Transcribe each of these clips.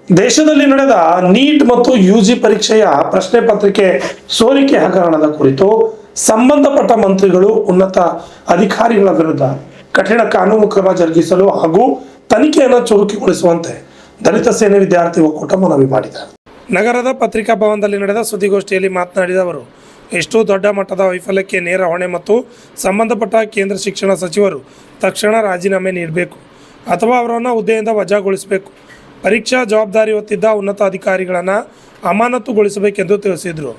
ದೇಶದಲ್ಲಿ ನಡೆದ ನೀಟ್ ಮತ್ತು ಯುಜಿ ಪರೀಕ್ಷೆಯ ಪ್ರಶ್ನೆ ಪತ್ರಿಕೆ ಸೋರಿಕೆ ಹಗರಣದ ಕುರಿತು ಸಂಬಂಧಪಟ್ಟ ಮಂತ್ರಿಗಳು ಉನ್ನತ ಅಧಿಕಾರಿಗಳ ವಿರುದ್ಧ ಕಠಿಣ ಕಾನೂನು ಕ್ರಮ ಜರುಗಿಸಲು ಹಾಗೂ ತನಿಖೆಯನ್ನು ಚುರುಕುಗೊಳಿಸುವಂತೆ ದಲಿತ ಸೇನೆ ವಿದ್ಯಾರ್ಥಿ ಒಕ್ಕೂಟ ಮನವಿ ಮಾಡಿದೆ. ನಗರದ ಪತ್ರಿಕಾ ಭವನದಲ್ಲಿ ನಡೆದ ಸುದ್ದಿಗೋಷ್ಠಿಯಲ್ಲಿ ಮಾತನಾಡಿದ ಅವರು, ಎಷ್ಟೋ ದೊಡ್ಡ ಮಟ್ಟದ ವೈಫಲ್ಯಕ್ಕೆ ನೇರ ಹೊಣೆ ಮತ್ತು ಸಂಬಂಧಪಟ್ಟ ಕೇಂದ್ರ ಶಿಕ್ಷಣ ಸಚಿವರು ತಕ್ಷಣ ರಾಜೀನಾಮೆ ನೀಡಬೇಕು ಅಥವಾ ಅವರನ್ನು ಹುದ್ದೆಯಿಂದ ವಜಾಗೊಳಿಸಬೇಕು. ಪರೀಕ್ಷಾ ಜವಾಬ್ದಾರಿ ಹೊತ್ತಿದ್ದ ಉನ್ನತ ಅಧಿಕಾರಿಗಳನ್ನು ಅಮಾನತುಗೊಳಿಸಬೇಕೆಂದು ತಿಳಿಸಿದರು.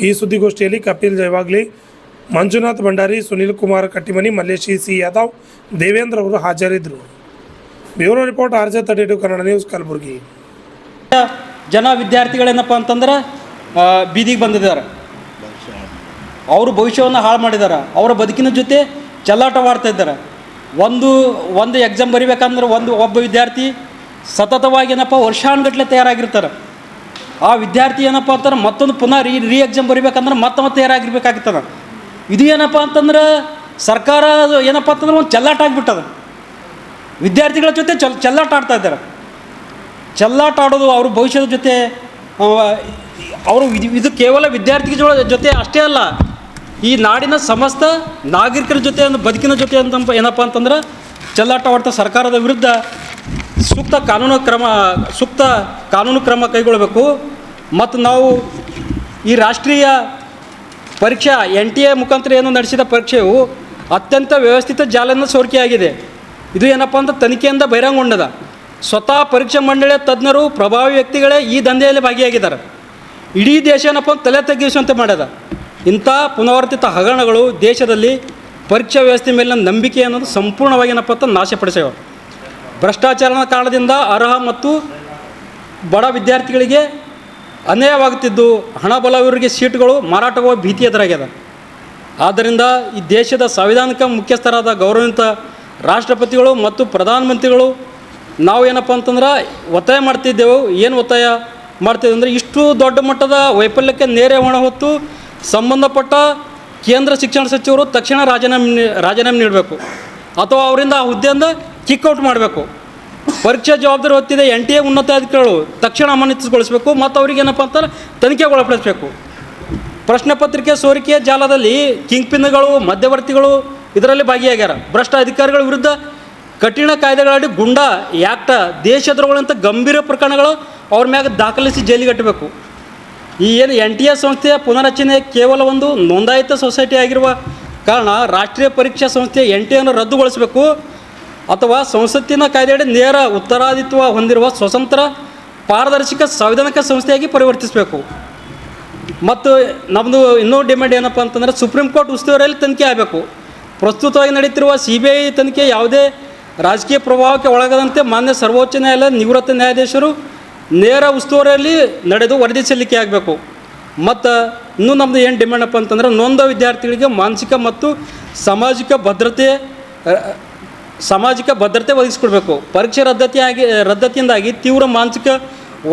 ಈ ಸುದ್ದಿಗೋಷ್ಠಿಯಲ್ಲಿ ಕಪಿಲ್ ಜಯವಾಗ್ಲಿ, ಮಂಜುನಾಥ್ ಭಂಡಾರಿ, ಸುನಿಲ್ ಕುಮಾರ್ ಕಟ್ಟಿಮನಿ, ಮಲ್ಲೇಶಿ ಸಿ ಯಾದವ್, ದೇವೇಂದ್ರ ಅವರು ಹಾಜರಿದ್ದರು. Bureau report RJ32 Kannada news, Kalaburagi. ಜನ ವಿದ್ಯಾರ್ಥಿಗಳೇನಪ್ಪ ಅಂತಂದ್ರೆ ಬೀದಿಗೆ ಬಂದಿದ್ದಾರೆ. ಅವರು ಭವಿಷ್ಯವನ್ನು ಹಾಳು ಮಾಡಿದ್ದಾರೆ. ಅವರ ಬದುಕಿನ ಜೊತೆ ಚೆಲ್ಲಾಟವಾಡ್ತಾ ಇದ್ದಾರೆ. ಒಂದು ಎಕ್ಸಾಮ್ ಬರಿಬೇಕಂದ್ರೆ ಒಬ್ಬ ವಿದ್ಯಾರ್ಥಿ ಸತತವಾಗಿ ಏನಪ್ಪ ವರ್ಷಾನುಗಟ್ಟಲೆ ತಯಾರಾಗಿರ್ತಾರೆ. ಆ ವಿದ್ಯಾರ್ಥಿ ಏನಪ್ಪ ಅಂತಾರೆ ಮತ್ತೊಂದು ಪುನಃ ರೀ ಎಕ್ಸಾಮ್ ಬರಿಬೇಕಂದ್ರೆ ಮತ್ತೆ ತಯಾರಾಗಿರ್ಬೇಕಾಗ್ತದೆ. ಇದು ಏನಪ್ಪ ಅಂತಂದ್ರೆ ಸರ್ಕಾರ ಏನಪ್ಪ ಅಂತಂದ್ರೆ ಒಂದು ಚೆಲ್ಲಾಟ ಆಗಿಬಿಟ್ಟದ. ವಿದ್ಯಾರ್ಥಿಗಳ ಜೊತೆ ಚೆಲ್ಲಾಟ ಆಡ್ತಾ ಇದ್ದಾರೆ. ಚೆಲ್ಲಾಟ ಆಡೋದು ಅವ್ರ ಭವಿಷ್ಯದ ಜೊತೆ ಅವರು ಇದು ಕೇವಲ ವಿದ್ಯಾರ್ಥಿಗಳ ಜೊತೆ ಅಷ್ಟೇ ಅಲ್ಲ, ಈ ನಾಡಿನ ಸಮಸ್ತ ನಾಗರಿಕರ ಜೊತೆ ಬದುಕಿನ ಜೊತೆ ಅಂತ ಏನಪ್ಪ ಅಂತಂದ್ರೆ ಚೆಲ್ಲಾಟ ಆಡ್ತಾ ಸರ್ಕಾರದ ವಿರುದ್ಧ ಸೂಕ್ತ ಕಾನೂನು ಕ್ರಮ ಕೈಗೊಳ್ಳಬೇಕು. ಮತ್ತು ನಾವು ಈ ರಾಷ್ಟ್ರೀಯ ಪರೀಕ್ಷಾ NTA ಮುಖಾಂತರ ಏನು ನಡೆಸಿದ ಪರೀಕ್ಷೆಯು ಅತ್ಯಂತ ವ್ಯವಸ್ಥಿತ ಜಾಲನ ಸೋರಿಕೆಯಾಗಿದೆ. ಇದು ಏನಪ್ಪ ಅಂತ ತನಿಖೆಯಿಂದ ಬಹಿರಂಗಗೊಂಡದ. ಸ್ವತಃ ಪರೀಕ್ಷಾ ಮಂಡಳಿಯ ತಜ್ಞರು, ಪ್ರಭಾವಿ ವ್ಯಕ್ತಿಗಳೇ ಈ ದಂಧೆಯಲ್ಲಿ ಭಾಗಿಯಾಗಿದ್ದಾರೆ. ಇಡೀ ದೇಶ ಏನಪ್ಪ ತಲೆ ತಗ್ಗಿಸುವಂತೆ ಮಾಡ್ಯದ. ಇಂಥ ಪುನರಾವರ್ತಿತ ಹಗರಣಗಳು ದೇಶದಲ್ಲಿ ಪರೀಕ್ಷಾ ವ್ಯವಸ್ಥೆ ಮೇಲಿನ ನಂಬಿಕೆ ಅನ್ನೋದು ಸಂಪೂರ್ಣವಾಗಿ ಏನಪ್ಪ ಅಂತ ನಾಶಪಡಿಸ್ಯಾವ. ಭ್ರಷ್ಟಾಚಾರದ ಕಾರಣದಿಂದ ಅರ್ಹ ಮತ್ತು ಬಡ ವಿದ್ಯಾರ್ಥಿಗಳಿಗೆ ಅನ್ಯಾಯವಾಗುತ್ತಿದ್ದು ಹಣಬಲವರಿಗೆ ಸೀಟುಗಳು ಮಾರಾಟವಾಗುವ ಭೀತಿ ಎದುರಾಗ್ಯದ. ಆದ್ದರಿಂದ ಈ ದೇಶದ ಸಂವಿಧಾನಿಕ ಮುಖ್ಯಸ್ಥರಾದ ಗೌರವಾನ್ವಿತ ರಾಷ್ಟ್ರಪತಿಗಳು ಮತ್ತು ಪ್ರಧಾನಮಂತ್ರಿಗಳು ನಾವು ಏನಪ್ಪ ಅಂತಂದ್ರೆ ಒತ್ತಾಯ ಮಾಡ್ತಿದ್ದೆವು. ಏನು ಒತ್ತಾಯ ಮಾಡ್ತಿದ್ದೆ ಅಂದರೆ ಇಷ್ಟು ದೊಡ್ಡ ಮಟ್ಟದ ವೈಫಲ್ಯಕ್ಕೆ ನೇರ ಹೊಣೆ ಹೊತ್ತು ಸಂಬಂಧಪಟ್ಟ ಕೇಂದ್ರ ಶಿಕ್ಷಣ ಸಚಿವರು ತಕ್ಷಣ ರಾಜೀನಾಮೆ ನೀಡಬೇಕು ಅಥವಾ ಅವರಿಂದ ಆ ಹುದ್ದೆಯಿಂದ ಕಿಕ್ಔಟ್ ಮಾಡಬೇಕು. ಪರೀಕ್ಷಾ ಜವಾಬ್ದಾರಿ ಹೊತ್ತಿದೆ NTA ಉನ್ನತ ಅಧಿಕಾರಿಗಳು ತಕ್ಷಣ ಅಮಾನತುಗೊಳಿಸಬೇಕು ಮತ್ತು ಅವ್ರಿಗೆ ಏನಪ್ಪ ಅಂತಾರೆ ತನಿಖೆಗೊಳಪಡಿಸಬೇಕು. ಪ್ರಶ್ನೆ ಪತ್ರಿಕೆ ಸೋರಿಕೆ ಜಾಲದಲ್ಲಿ ಕಿಂಗ್ ಪಿನ್ಗಳು, ಮಧ್ಯವರ್ತಿಗಳು ಇದರಲ್ಲಿ ಭಾಗಿಯಾಗ್ಯಾರ. ಭ್ರಷ್ಟ ಅಧಿಕಾರಿಗಳ ವಿರುದ್ಧ ಕಠಿಣ ಕಾಯ್ದೆಗಳಡಿ ಗುಂಡಾ ಆ್ಯಕ್ಟ್, ದೇಶದ್ರೋಹಗಳಂಥ ಗಂಭೀರ ಪ್ರಕರಣಗಳು ಅವ್ರ ಮ್ಯಾಗ ದಾಖಲಿಸಿ ಜೈಲಿಗೆ ಕಟ್ಟಬೇಕು. ಈ ಏನು NTA ಸಂಸ್ಥೆಯ ಪುನರಚನೆ ಕೇವಲ ಒಂದು ನೋಂದಾಯಿತ ಸೊಸೈಟಿ ಆಗಿರುವ ಕಾರಣ ರಾಷ್ಟ್ರೀಯ ಪರೀಕ್ಷಾ ಸಂಸ್ಥೆ NTAಯನ್ನು ರದ್ದುಗೊಳಿಸಬೇಕು ಅಥವಾ ಸಂಸತ್ತಿನ ಕಾಯ್ದೆಯಡಿ ನೇರ ಉತ್ತರಾಧಿತ್ವ ಹೊಂದಿರುವ ಸ್ವತಂತ್ರ ಪಾರದರ್ಶಕ ಸಂವಿಧಾನಿಕ ಸಂಸ್ಥೆಯಾಗಿ ಪರಿವರ್ತಿಸಬೇಕು. ಮತ್ತು ನಮ್ಮದು ಇನ್ನೂ ಡಿಮ್ಯಾಂಡ್ ಏನಪ್ಪ ಅಂತಂದರೆ ಸುಪ್ರೀಂ ಕೋರ್ಟ್ ಉಸ್ತುವಾರಿಯಲ್ಲಿ ತನಿಖೆ ಆಗಬೇಕು. ಪ್ರಸ್ತುತವಾಗಿ ನಡೀತಿರುವ CBI ತನಿಖೆ ಯಾವುದೇ ರಾಜಕೀಯ ಪ್ರಭಾವಕ್ಕೆ ಒಳಗದಂತೆ ಮಾನ್ಯ ಸರ್ವೋಚ್ಚ ನ್ಯಾಯಾಲಯ ನಿವೃತ್ತ ನ್ಯಾಯಾಧೀಶರು ನೇರ ಉಸ್ತುವಾರಿಯಲ್ಲಿ ನಡೆದು ವರದಿ ಸಲ್ಲಿಕೆ ಆಗಬೇಕು. ಮತ್ತು ಇನ್ನೂ ನಮ್ಮದು ಏನು ಡಿಮ್ಯಾಂಡಪ್ಪ ಅಂತಂದ್ರೆ ನೊಂದ ವಿದ್ಯಾರ್ಥಿಗಳಿಗೆ ಮಾನಸಿಕ ಮತ್ತು ಸಾಮಾಜಿಕ ಭದ್ರತೆ ಒದಗಿಸ್ಕೊಡ್ಬೇಕು. ಪರೀಕ್ಷೆ ರದ್ದತಿಯಿಂದಾಗಿ ತೀವ್ರ ಮಾನಸಿಕ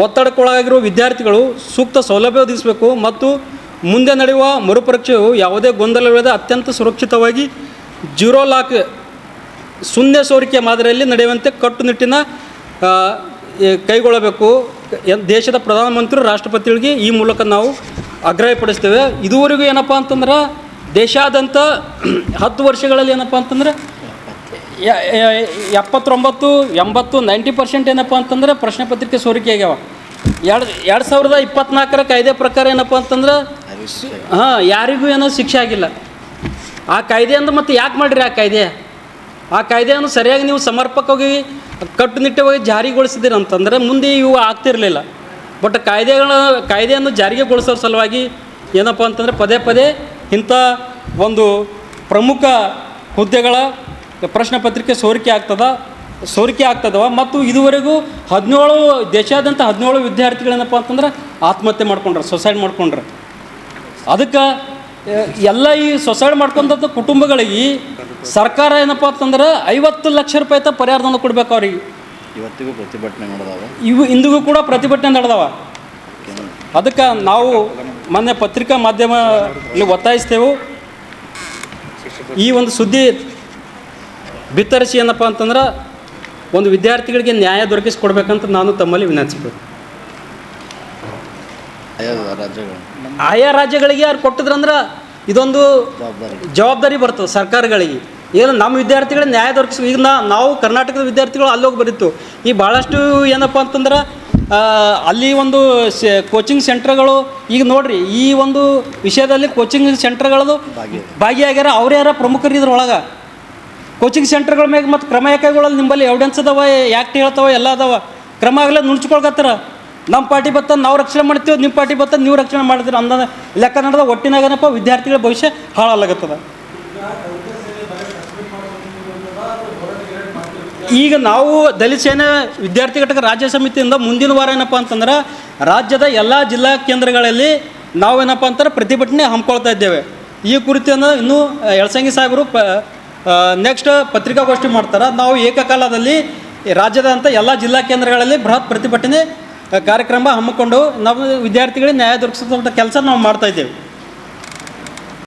ಒತ್ತಡಕ್ಕೊಳಗಾಗಿರುವ ವಿದ್ಯಾರ್ಥಿಗಳು ಸೂಕ್ತ ಸೌಲಭ್ಯ ಒದಗಿಸಬೇಕು ಮತ್ತು ಮುಂದೆ ನಡೆಯುವ ಮರುಪರೀಕ್ಷೆಯು ಯಾವುದೇ ಗೊಂದಲವಿಲ್ಲದೆ ಅತ್ಯಂತ ಸುರಕ್ಷಿತವಾಗಿ ಜೀರೋ ಲಾಕ್ ಶೂನ್ಯ ಸೋರಿಕೆ ಮಾದರಿಯಲ್ಲಿ ನಡೆಯುವಂತೆ ಕಟ್ಟುನಿಟ್ಟಿನ ಕೈಗೊಳ್ಳಬೇಕು. ದೇಶದ ಪ್ರಧಾನಮಂತ್ರಿ ರಾಷ್ಟ್ರಪತಿಗಳಿಗೆ ಈ ಮೂಲಕ ನಾವು ಆಗ್ರಹಪಡಿಸ್ತೇವೆ. ಇದುವರೆಗೂ ಏನಪ್ಪ ಅಂತಂದ್ರೆ ದೇಶಾದ್ಯಂತ 10 ವರ್ಷಗಳಲ್ಲಿ ಏನಪ್ಪ ಅಂತಂದ್ರೆ 79, 80, 90% ಏನಪ್ಪ ಅಂತಂದ್ರೆ ಪ್ರಶ್ನೆ ಪತ್ರಿಕೆ ಸೋರಿಕೆ ಆಗ್ಯಾವ. 2024 ಕಾಯ್ದೆ ಪ್ರಕಾರ ಏನಪ್ಪ ಅಂತಂದ್ರೆ ಯಾರಿಗೂ ಏನೋ ಶಿಕ್ಷೆ ಆಗಿಲ್ಲ. ಆ ಕಾಯ್ದೆಯಿಂದ ಮತ್ತೆ ಯಾಕೆ ಮಾಡಿರಿ? ಆ ಕಾಯ್ದೆಯನ್ನು ಸರಿಯಾಗಿ ನೀವು ಸಮರ್ಪಕವಾಗಿ ಕಟ್ಟುನಿಟ್ಟವಾಗಿ ಜಾರಿಗೊಳಿಸಿದಿರಿ ಅಂತಂದರೆ ಮುಂದೆ ಇವು ಆಗ್ತಿರಲಿಲ್ಲ. ಬಟ್ ಕಾಯ್ದೆಯನ್ನು ಜಾರಿಗೆಗೊಳಿಸೋ ಸಲುವಾಗಿ ಏನಪ್ಪ ಅಂತಂದರೆ ಪದೇ ಇಂಥ ಒಂದು ಪ್ರಮುಖ ಹುದ್ದೆಗಳ ಪ್ರಶ್ನೆ ಪತ್ರಿಕೆ ಸೋರಿಕೆ ಆಗ್ತದವ. ಮತ್ತು ಇದುವರೆಗೂ ದೇಶಾದ್ಯಂತ 17 ವಿದ್ಯಾರ್ಥಿಗಳೇನಪ್ಪ ಅಂತಂದ್ರೆ ಆತ್ಮಹತ್ಯೆ ಮಾಡ್ಕೊಂಡ್ರೆ, ಸೊಸೈಡ್ ಮಾಡ್ಕೊಂಡ್ರೆ. ಅದಕ್ಕೆ ಎಲ್ಲ ಈ ಸೊಸೈಡ್ ಮಾಡ್ಕೊಂಡಂಥ ಕುಟುಂಬಗಳಿಗೆ ಸರ್ಕಾರ ಏನಪ್ಪ ಅಂತಂದ್ರೆ 50 ಲಕ್ಷ ರೂಪಾಯಿ ಪರಿಹಾರಧನ ಕೊಡ್ಬೇಕು ಅವ್ರಿಗೆ. ಇವತ್ತಿಗೂ ಪ್ರತಿಭಟನೆ ನಡೆದವ, ಇಂದಿಗೂ ಕೂಡ ಪ್ರತಿಭಟನೆ ನಡೆದವ. ಅದಕ್ಕೆ ನಾವು ಮೊನ್ನೆ ಪತ್ರಿಕಾ ಮಾಧ್ಯಮದಲ್ಲಿ ಒತ್ತಾಯಿಸ್ತೇವೆ, ಈ ಒಂದು ಸುದ್ದಿ ಬಿತ್ತರಿಸಿ ಏನಪ್ಪ ಅಂತಂದ್ರೆ ಒಂದು ವಿದ್ಯಾರ್ಥಿಗಳಿಗೆ ನ್ಯಾಯ ದೊರಕಿಸಿಕೊಡ್ಬೇಕಂತ ನಾನು ತಮ್ಮಲ್ಲಿ ವಿನಂತಿಸ್ಬೇಕು. ರಾಜ್ಯಗಳು ಆಯಾ ರಾಜ್ಯಗಳಿಗೆ ಯಾರು ಕೊಟ್ಟಿದ್ರಂದ್ರೆ ಇದೊಂದು ಜವಾಬ್ದಾರಿ ಬರ್ತದೆ ಸರ್ಕಾರಗಳಿಗೆ. ಏನು ನಮ್ಮ ವಿದ್ಯಾರ್ಥಿಗಳಿಗೆ ನ್ಯಾಯ ದೊರಕಿಸ್ ಈಗ ನಾವು ಕರ್ನಾಟಕದ ವಿದ್ಯಾರ್ಥಿಗಳು ಅಲ್ಲೋಗಿ ಬರೀತು. ಈ ಭಾಳಷ್ಟು ಏನಪ್ಪ ಅಂತಂದ್ರೆ ಅಲ್ಲಿ ಒಂದು ಕೋಚಿಂಗ್ ಸೆಂಟರ್ಗಳು ಈಗ ನೋಡ್ರಿ ಈ ಒಂದು ವಿಷಯದಲ್ಲಿ ಕೋಚಿಂಗ್ ಸೆಂಟರ್ಗಳದು ಭಾಗಿಯಾಗ್ಯಾರ. ಅವ್ರು ಯಾರ ಪ್ರಮುಖರು ಇದ್ರೊಳಗೆ ಕೋಚಿಂಗ್ ಸೆಂಟರ್ಗಳ ಮ್ಯಾಗ ಮತ್ತು ಕ್ರಮ ಯಾಕೆಗಳಲ್ಲಿ ನಿಂಬಲ್ಲಿ ಎವಿಡೆನ್ಸ್ ಅದಾವ, ಯಾಕೆ ಹೇಳ್ತಾವ, ಎಲ್ಲ ಅದಾವ. ಕ್ರಮ ಆಗಲ್ಲ ನುಣ್ಚ್ಕೊಳ್ಕತ್ತಾರ. ನಮ್ಮ ಪಾರ್ಟಿ ಬತ್ತ ನಾವು ರಕ್ಷಣೆ ಮಾಡ್ತೀವಿ, ನಿಮ್ಮ ಪಾರ್ಟಿ ಬತ್ತ ನೀವು ರಕ್ಷಣೆ ಮಾಡ್ತೀರಿ ಅನ್ನೋ ಲೆಕ್ಕ ನಡೆದ ಒಟ್ಟಿನಾಗನಪ್ಪ ವಿದ್ಯಾರ್ಥಿಗಳ ಭವಿಷ್ಯ ಹಾಳಾಗತ್ತದ. ಈಗ ನಾವು ದಲಿತ ಸೇನೆ ವಿದ್ಯಾರ್ಥಿ ಘಟಕ ರಾಜ್ಯ ಸಮಿತಿಯಿಂದ ಮುಂದಿನ ವಾರ ಏನಪ್ಪ ಅಂತಂದ್ರೆ ರಾಜ್ಯದ ಎಲ್ಲ ಜಿಲ್ಲಾ ಕೇಂದ್ರಗಳಲ್ಲಿ ನಾವೇನಪ್ಪ ಅಂತಾರೆ ಪ್ರತಿಭಟನೆ ಹಮ್ಮಿಕೊಳ್ತಾ ಇದ್ದೇವೆ. ಈ ಕುರಿತನ್ನು ಇನ್ನೂ ಯಳಸಂಗಿ ಸಾಹೇಬರು ನೆಕ್ಸ್ಟ್ ಪತ್ರಿಕಾಗೋಷ್ಠಿ ಮಾಡ್ತಾರೆ. ನಾವು ಏಕಕಾಲದಲ್ಲಿ ರಾಜ್ಯದಂಥ ಎಲ್ಲ ಜಿಲ್ಲಾ ಕೇಂದ್ರಗಳಲ್ಲಿ ಬೃಹತ್ ಪ್ರತಿಭಟನೆ ಕಾರ್ಯಕ್ರಮ ಹಮ್ಮಿಕೊಂಡು ನಾವು ವಿದ್ಯಾರ್ಥಿಗಳಿಗೆ ನ್ಯಾಯ ದೊರಕಿಸುವಂಥ ಕೆಲಸ ನಾವು ಮಾಡ್ತಾ ಇದ್ದೇವೆ.